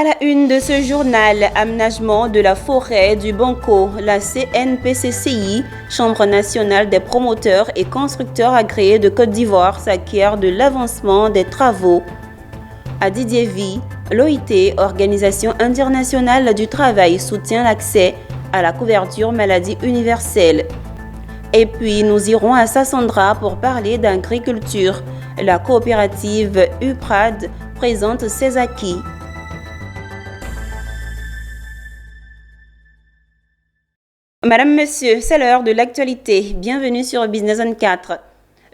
À la une de ce journal, aménagement de la forêt du Banco, la CNPCCI, Chambre nationale des promoteurs et constructeurs agréés de Côte d'Ivoire, s'acquiert de l'avancement des travaux. À Didiéville, l'OIT, Organisation internationale du travail, soutient l'accès à la couverture maladie universelle. Et puis, nous irons à Sassandra pour parler d'agriculture. La coopérative UPRAD présente ses acquis. Madame, Monsieur, c'est l'heure de l'actualité. Bienvenue sur Business 24.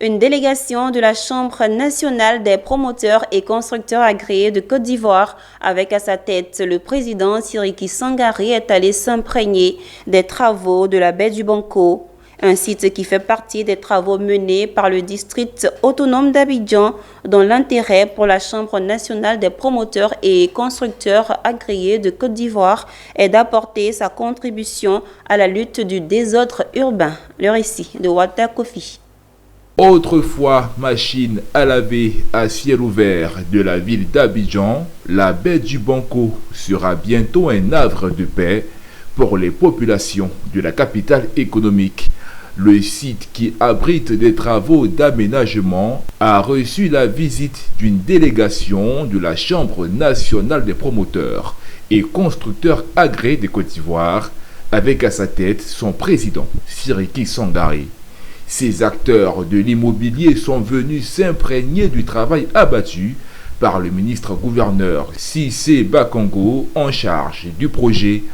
Une délégation de la Chambre nationale des promoteurs et constructeurs agréés de Côte d'Ivoire, avec à sa tête le président Siriki Sangari, est allé s'imprégner des travaux de la baie du Banco, un site qui fait partie des travaux menés par le district autonome d'Abidjan, dont l'intérêt pour la Chambre nationale des promoteurs et constructeurs agréés de Côte d'Ivoire est d'apporter sa contribution à la lutte du désordre urbain. Le récit de Walter Kofi. Autrefois machine à laver à ciel ouvert de la ville d'Abidjan, la baie du Banco sera bientôt un havre de paix pour les populations de la capitale économique. Le site qui abrite des travaux d'aménagement a reçu la visite d'une délégation de la Chambre nationale des promoteurs et constructeurs agréés de Côte d'Ivoire, avec à sa tête son président, Siriki Sangari. Ces acteurs de l'immobilier sont venus s'imprégner du travail abattu par le ministre-gouverneur Cissé Bakongo en charge du projet.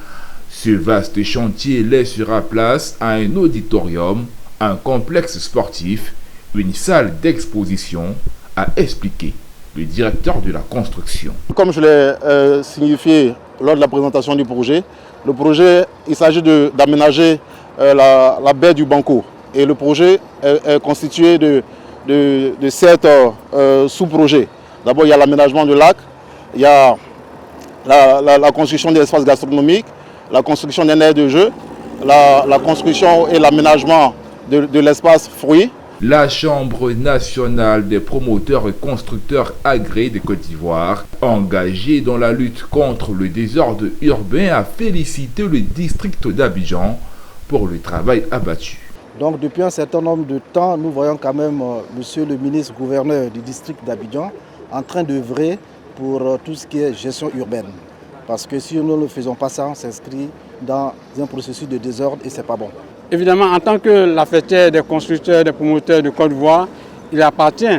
Ce vaste chantier laissera place à un auditorium, un complexe sportif, une salle d'exposition, a expliqué le directeur de la construction. Comme je l'ai signifié lors de la présentation du projet, le projet, il s'agit d'aménager la baie du Banco. Et le projet est constitué de 7 sous-projets. D'abord, il y a l'aménagement de lac, il y a la construction d'espaces gastronomiques, la construction d'un aire de jeu, la construction et l'aménagement de l'espace fruits. La Chambre nationale des promoteurs et constructeurs agréés de Côte d'Ivoire, engagée dans la lutte contre le désordre urbain, a félicité le district d'Abidjan pour le travail abattu. Donc depuis un certain nombre de temps, nous voyons quand même monsieur le ministre-gouverneur du district d'Abidjan en train d'œuvrer pour tout ce qui est gestion urbaine. Parce que si nous ne faisons pas ça, on s'inscrit dans un processus de désordre et ce n'est pas bon. Évidemment, en tant que la fêtière des constructeurs, des promoteurs de Côte d'Ivoire, il appartient,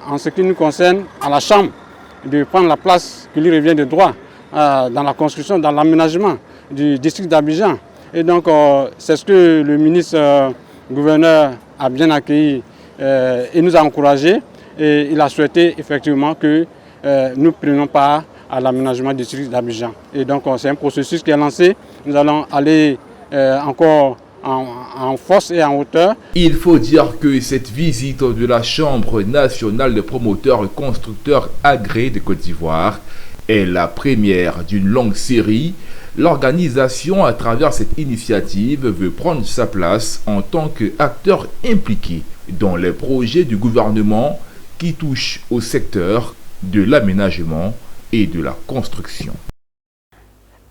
en ce qui nous concerne, à la Chambre de prendre la place qui lui revient de droit dans la construction, dans l'aménagement du district d'Abidjan. Et donc, c'est ce que le ministre-gouverneur a bien accueilli et nous a encouragés. Et il a souhaité effectivement que nous prenions part à l'aménagement du district d'Abidjan. Et donc c'est un processus qui est lancé. Nous allons aller encore en force et en hauteur. Il faut dire que cette visite de la Chambre nationale des promoteurs et constructeurs agréés de Côte d'Ivoire est la première d'une longue série. L'organisation, à travers cette initiative, veut prendre sa place en tant qu'acteur impliqué dans les projets du gouvernement qui touchent au secteur de l'aménagement et de la construction.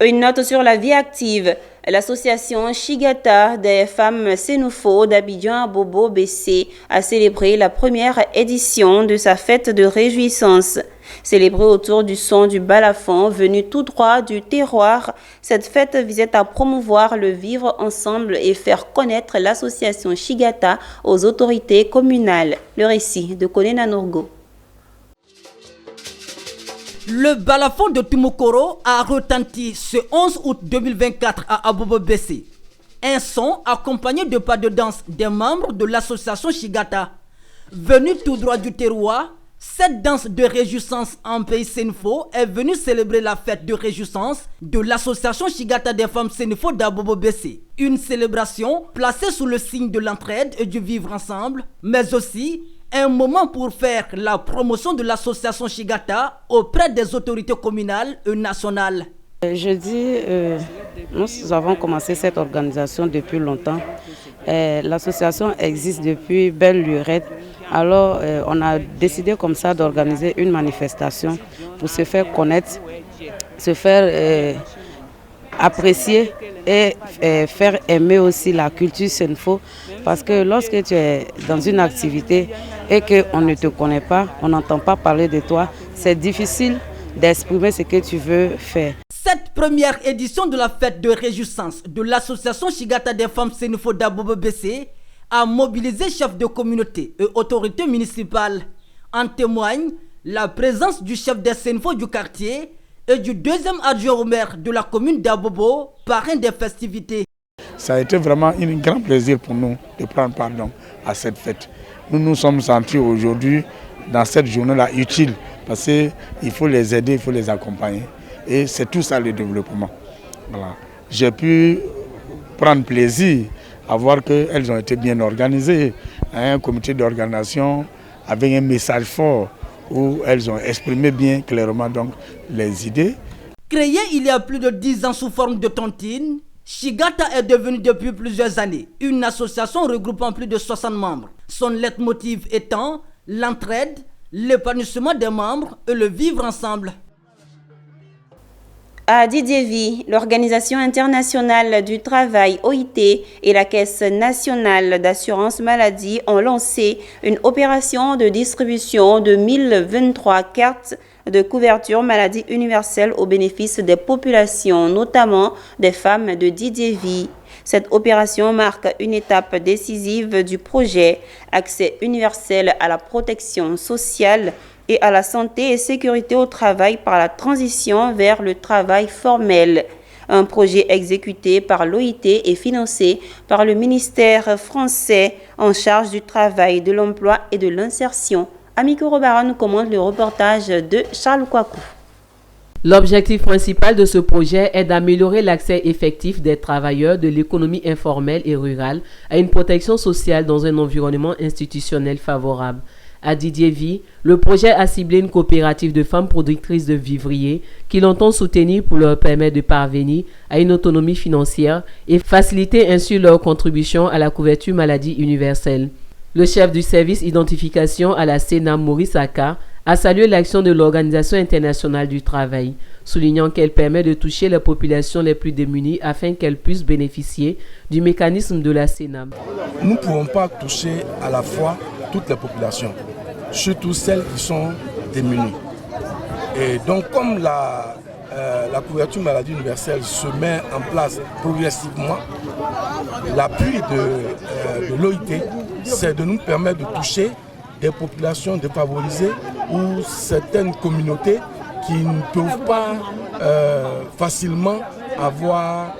Une note sur la vie active. L'association Shigata des femmes Sénoufo d'Abidjan Bobo BC a célébré la première édition de sa fête de réjouissance. Célébrée autour du son du balafon venu tout droit du terroir, cette fête visait à promouvoir le vivre ensemble et faire connaître l'association Shigata aux autorités communales. Le récit de Konena Nourgo. Le balafon de Tumokoro a retenti ce 11 août 2024 à Abobo Bessé. Un son accompagné de pas de danse des membres de l'association Shigata. Venue tout droit du terroir, cette danse de réjouissance en pays Sénoufo est venue célébrer la fête de réjouissance de l'association Shigata des femmes Sénoufo d'Abobo Bessé. Une célébration placée sous le signe de l'entraide et du vivre ensemble, mais aussi un moment pour faire la promotion de l'association Shigata auprès des autorités communales et nationales. Jeudi, nous avons commencé cette organisation depuis longtemps. L'association existe depuis belle lurette. Alors, on a décidé comme ça d'organiser une manifestation pour se faire connaître se faire apprécier et faire aimer aussi la culture Senfo, parce que lorsque tu es dans une activité et qu'on ne te connaît pas, on n'entend pas parler de toi, c'est difficile d'exprimer ce que tu veux faire. Cette première édition de la fête de réjouissance de l'association Shigata des femmes Senfo d'Abobo Bessé a mobilisé chefs de communauté et autorités municipales. En témoigne la présence du chef des Senfo du quartier et du deuxième adjoint au maire de la commune d'Abobo, parrain des festivités. Ça a été vraiment un grand plaisir pour nous de prendre part à cette fête. Nous nous sommes sentis aujourd'hui dans cette journée-là utile parce qu'il faut les aider, il faut les accompagner. Et c'est tout ça le développement. Voilà. J'ai pu prendre plaisir à voir qu'elles ont été bien organisées. Un comité d'organisation avec un message fort où elles ont exprimé bien clairement donc les idées. Créée il y a plus de 10 ans sous forme de tontine, Shigata est devenue depuis plusieurs années une association regroupant plus de 60 membres. Son leitmotiv étant l'entraide, l'épanouissement des membres et le vivre ensemble. À Didiévi, l'Organisation internationale du travail OIT et la Caisse nationale d'assurance maladie ont lancé une opération de distribution de 1023 cartes de couverture maladie universelle au bénéfice des populations, notamment des femmes de Didiévi. Cette opération marque une étape décisive du projet Accès universel à la protection sociale et à la santé et sécurité au travail par la transition vers le travail formel. Un projet exécuté par l'OIT et financé par le ministère français en charge du travail, de l'emploi et de l'insertion. Amiko Robara nous commente le reportage de Charles Kouakou. L'objectif principal de ce projet est d'améliorer l'accès effectif des travailleurs de l'économie informelle et rurale à une protection sociale dans un environnement institutionnel favorable. À Didiévi, le projet a ciblé une coopérative de femmes productrices de vivriers qui l'entend soutenir pour leur permettre de parvenir à une autonomie financière et faciliter ainsi leur contribution à la couverture maladie universelle. Le chef du service identification à la CENAM, Maurice Aka, a salué l'action de l'Organisation internationale du travail, soulignant qu'elle permet de toucher les populations les plus démunies afin qu'elles puissent bénéficier du mécanisme de la CENAM. Nous ne pouvons pas toucher à la fois toutes les populations, surtout celles qui sont démunies. Et donc comme la couverture maladie universelle se met en place progressivement, l'appui de l'OIT, c'est de nous permettre de toucher des populations défavorisées ou certaines communautés qui ne peuvent pas facilement avoir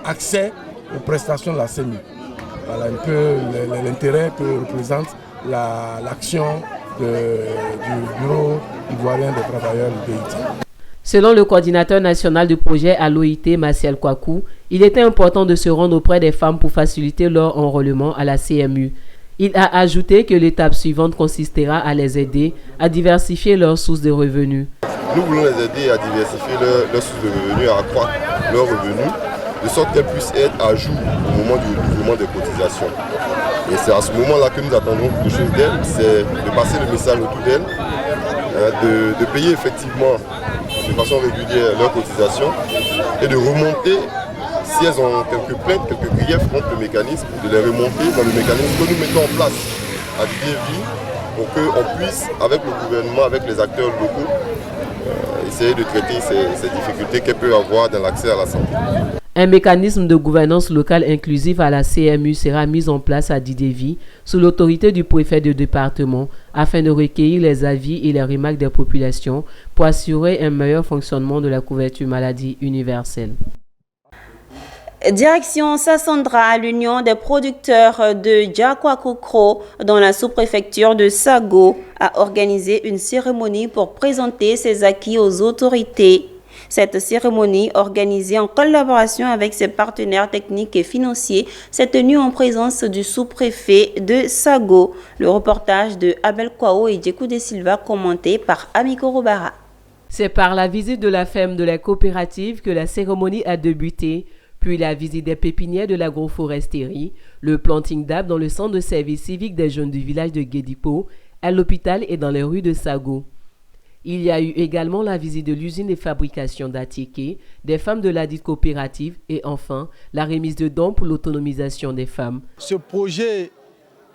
accès aux prestations de la CENI. Voilà un peu l'intérêt que représente l'action du Bureau ivoirien des travailleurs de Haïti. Selon le coordinateur national du projet à l'OIT, Martial Kouakou, il était important de se rendre auprès des femmes pour faciliter leur enrôlement à la CMU. Il a ajouté que l'étape suivante consistera à les aider à diversifier leurs sources de revenus. Nous voulons les aider à diversifier leurs sources de revenus, à accroître leurs revenus, de sorte qu'elles puissent être à jour au moment du recouvrement des cotisations. Et c'est à ce moment-là que nous attendons quelque chose d'elles, c'est de passer le message autour d'elles, de payer effectivement de façon régulière leurs cotisations et de remonter, si elles ont quelques plaintes, quelques griefs contre le mécanisme, de les remonter dans le mécanisme que nous mettons en place à Didiévi pour qu'on puisse, avec le gouvernement, avec les acteurs locaux, essayer de traiter ces difficultés qu'elles peuvent avoir dans l'accès à la santé. Un mécanisme de gouvernance locale inclusive à la CMU sera mis en place à Didiévi sous l'autorité du préfet de département afin de recueillir les avis et les remarques des populations pour assurer un meilleur fonctionnement de la couverture maladie universelle. Direction Sassandra, l'Union des producteurs de Djakwakoukro dans la sous-préfecture de Sago a organisé une cérémonie pour présenter ses acquis aux autorités. Cette cérémonie, organisée en collaboration avec ses partenaires techniques et financiers, s'est tenue en présence du sous-préfet de Sago. Le reportage de Abel Kwao et Djekou de Silva commenté par Amiko Robara. C'est par la visite de la ferme de la coopérative que la cérémonie a débuté, puis la visite des pépinières de l'agroforesterie, le planting d'arbres dans le centre de service civique des jeunes du village de Guédipo, à l'hôpital et dans les rues de Sago. Il y a eu également la visite de l'usine de fabrication d'Atiké, des femmes de la dite coopérative et enfin la remise de dons pour l'autonomisation des femmes. Ce projet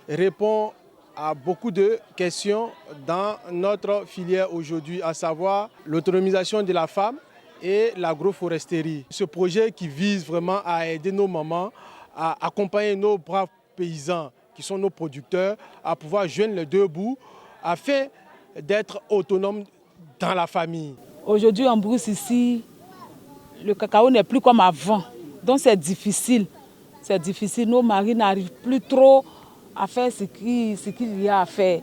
répond à beaucoup de questions dans notre filière aujourd'hui, à savoir l'autonomisation de la femme et l'agroforesterie. Ce projet qui vise vraiment à aider nos mamans, à accompagner nos braves paysans qui sont nos producteurs, à pouvoir joindre les deux bouts afin d'être autonomes dans la famille. Aujourd'hui en Brousse ici, le cacao n'est plus comme avant. Donc c'est difficile. C'est difficile. Nos maris n'arrivent plus trop à faire ce qu'il y a à faire.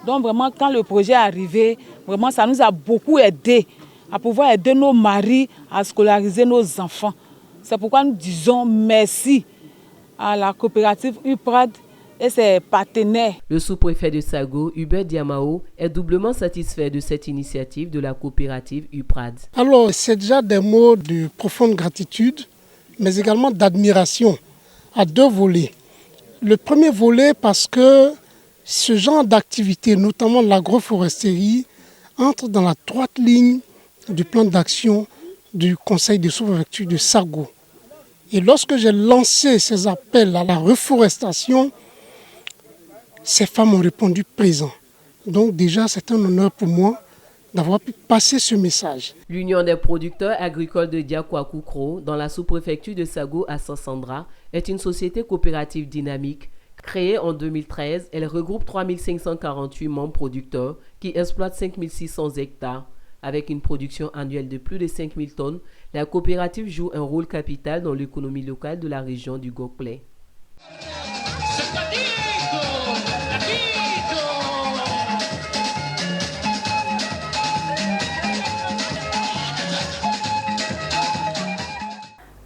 Donc vraiment quand le projet est arrivé, vraiment ça nous a beaucoup aidé à pouvoir aider nos maris à scolariser nos enfants. C'est pourquoi nous disons merci à la coopérative UPRAD et ses partenaires. Le sous-préfet de Sago, Hubert Diamao, est doublement satisfait de cette initiative de la coopérative UPRAD. Alors, c'est déjà des mots de profonde gratitude, mais également d'admiration à deux volets. Le premier volet parce que ce genre d'activité, notamment l'agroforesterie, entre dans la droite ligne du plan d'action du Conseil de sous-préfecture de Sago. Et lorsque j'ai lancé ces appels à la reforestation, ces femmes ont répondu présent. Donc déjà, c'est un honneur pour moi d'avoir pu passer ce message. L'Union des producteurs agricoles de Diakwa-Koukro, dans la sous-préfecture de Sago à Sassandra, est une société coopérative dynamique. Créée en 2013, elle regroupe 3548 membres producteurs qui exploitent 5600 hectares. Avec une production annuelle de plus de 5000 tonnes, la coopérative joue un rôle capital dans l'économie locale de la région du Gokplé.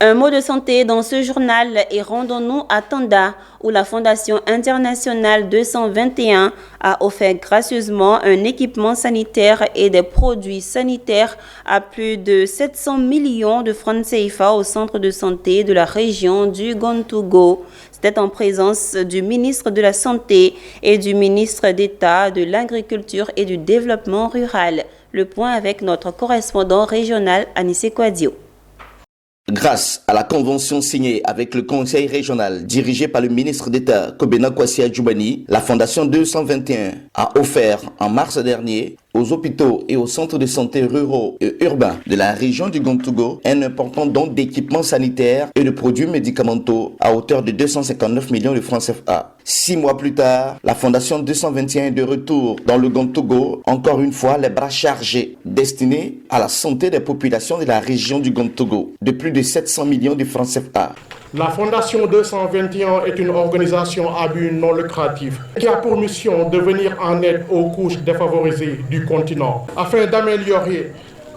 Un mot de santé dans ce journal et rendons-nous à Tanda où la Fondation internationale 221 a offert gracieusement un équipement sanitaire et des produits sanitaires à plus de 700 millions de francs CFA au centre de santé de la région du Gontougo. C'était en présence du ministre de la Santé et du ministre d'État de l'Agriculture et du Développement rural. Le point avec notre correspondant régional Anissé Kouadio. Grâce à la convention signée avec le conseil régional dirigé par le ministre d'État Kobena Kwasi Adjoubani, la Fondation 221 a offert en mars dernier aux hôpitaux et aux centres de santé ruraux et urbains de la région du Gontougo un important don d'équipements sanitaires et de produits médicamenteux à hauteur de 259 millions de francs CFA. 6 mois plus tard, la Fondation 221 est de retour dans le Gontougo, encore une fois les bras chargés, destinés à la santé des populations de la région du Gontougo, de plus de 700 millions de francs CFA. La Fondation 221 est une organisation à but non lucratif qui a pour mission de venir en aide aux couches défavorisées du continent afin d'améliorer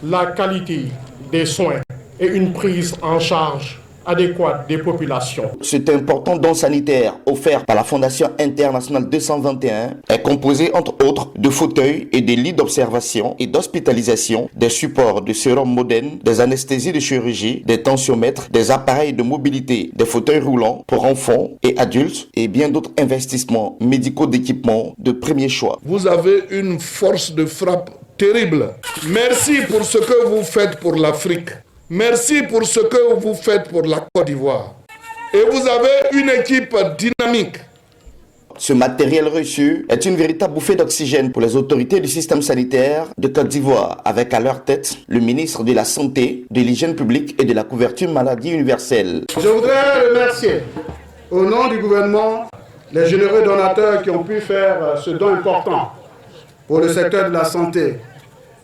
la qualité des soins et une prise en charge adéquate des populations. Cet important don sanitaire offert par la Fondation internationale 221 est composé entre autres de fauteuils et des lits d'observation et d'hospitalisation, des supports de sérum modernes, des anesthésies de chirurgie, des tensiomètres, des appareils de mobilité, des fauteuils roulants pour enfants et adultes et bien d'autres investissements médicaux d'équipement de premier choix. Vous avez une force de frappe terrible. Merci pour ce que vous faites pour l'Afrique. Merci pour ce que vous faites pour la Côte d'Ivoire. Et vous avez une équipe dynamique. Ce matériel reçu est une véritable bouffée d'oxygène pour les autorités du système sanitaire de Côte d'Ivoire, avec à leur tête le ministre de la Santé, de l'Hygiène publique et de la couverture maladie universelle. Je voudrais remercier au nom du gouvernement les généreux donateurs qui ont pu faire ce don important pour le secteur de la santé.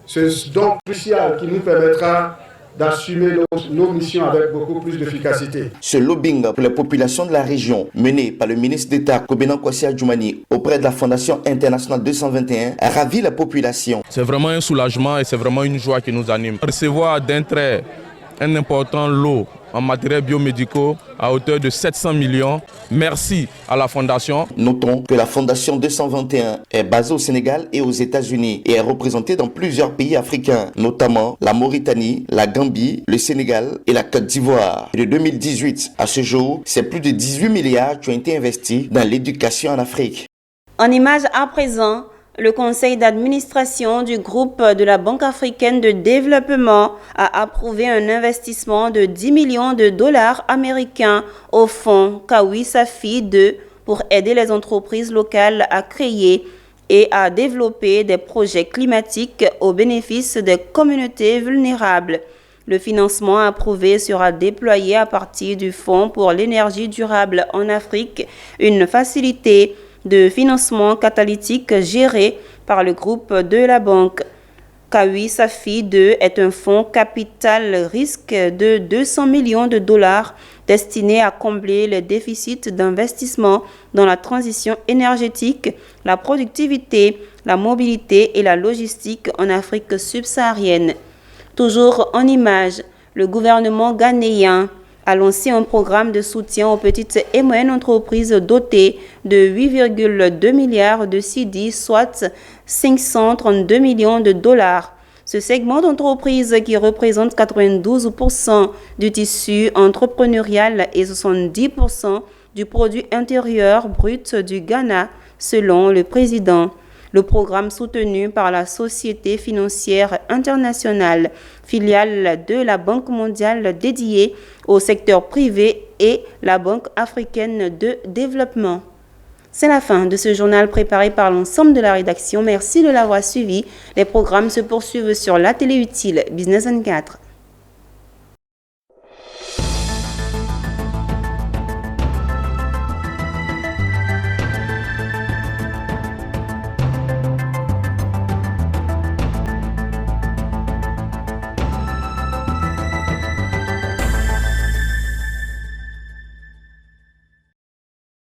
Ce don crucial qui nous permettra d'assumer nos missions avec beaucoup plus d'efficacité. Ce lobbying pour les populations de la région, mené par le ministre d'État Kobena Kwasi Adjoubani auprès de la Fondation internationale 221, a ravi la population. C'est vraiment un soulagement et c'est vraiment une joie qui nous anime. Recevoir d'un trait un important lot en matériel biomédicaux à hauteur de 700 millions. Merci à la Fondation. Notons que la Fondation 221 est basée au Sénégal et aux États-Unis et est représentée dans plusieurs pays africains, notamment la Mauritanie, la Gambie, le Sénégal et la Côte d'Ivoire. De 2018 à ce jour, c'est plus de 18 milliards qui ont été investis dans l'éducation en Afrique. En image à présent, Le conseil d'administration du groupe de la Banque africaine de développement a approuvé un investissement de 10 millions de dollars américains au fonds Kawi Safi 2 pour aider les entreprises locales à créer et à développer des projets climatiques au bénéfice des communautés vulnérables. Le financement approuvé sera déployé à partir du Fonds pour l'énergie durable en Afrique, une facilité de financement catalytique géré par le groupe de la banque. Kawi Safi 2 est un fonds capital risque de 200 millions de dollars destiné à combler les déficits d'investissement dans la transition énergétique, la productivité, la mobilité et la logistique en Afrique subsaharienne. Toujours en images, le gouvernement ghanéen a lancé un programme de soutien aux petites et moyennes entreprises dotées de 8,2 milliards de cedi, soit 532 millions de dollars. Ce segment d'entreprise qui représente 92% du tissu entrepreneurial et 70% du produit intérieur brut du Ghana, selon le président. Le programme soutenu par la Société financière internationale, filiale de la Banque mondiale dédiée au secteur privé et la Banque africaine de développement. C'est la fin de ce journal préparé par l'ensemble de la rédaction. Merci de l'avoir suivi. Les programmes se poursuivent sur la télé utile Business 24.